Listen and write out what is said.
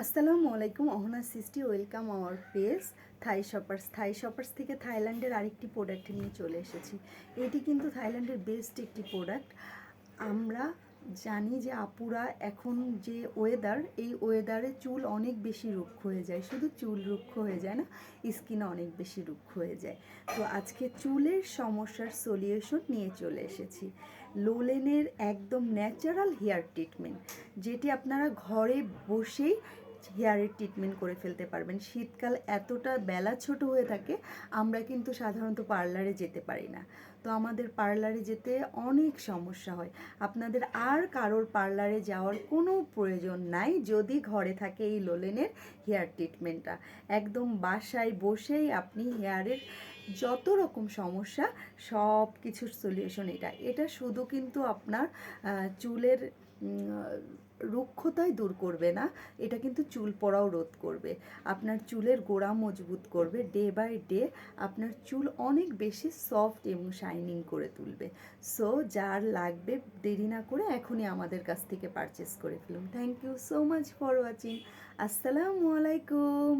আসসালামু আলাইকুম, অহনা সিস্টি, welcome our page Thai shoppers থেকে থাইল্যান্ডের আরেকটি প্রোডাক্ট নিয়ে চলে এসেছি। এটি কিন্তু থাইল্যান্ডের বেস্ট একটি প্রোডাক্ট। আমরা জানি যে আপুরা এখন যে ওয়েদার, এই ওয়েদারে চুল অনেক বেশি রুক্ষ হয়ে যায়। শুধু চুল রুক্ষ হয়ে যায় না, স্কিনও অনেক বেশি রুক্ষ হয়ে যায়। তো আজকে চুলের সমস্যার সলিউশন নিয়ে চলে এসেছি। লোলেনের একদম ন্যাচারাল হেয়ার ট্রিটমেন্ট, যেটি আপনারা ঘরে বসেই হেয়ারের ট্রিটমেন্ট করে ফেলতে পারবেন। শীতকাল এতটা বেলা ছোট হয়ে থাকে, আমরা কিন্তু সাধারণত পার্লারে যেতে পারি না। তো আমাদের পার্লারে যেতে অনেক সমস্যা হয়। আপনাদের আর কারোর পার্লারে যাওয়ার কোনো প্রয়োজন নাই যদি ঘরে থাকে এই লোলেনের হেয়ার ট্রিটমেন্টটা। একদম বাসায় বসেই আপনি হেয়ারের যত রকম সমস্যা সব কিছুর সলিউশন এটা শুধু কিন্তু আপনার চুলের রুক্ষতাই দূর করবে না, এটা কিন্তু চুল পড়াও রোধ করবে। আপনার চুলের গোড়া মজবুত করবে। ডে বাই ডে আপনার চুল অনেক বেশি সফট এবং শাইনিং করে তুলবে। সো যার লাগবে দেরি না করে এখনই আমাদের কাছ থেকে পারচেস করে ফেলুন। Thank you so much for watching. আসসালামু আলাইকুম।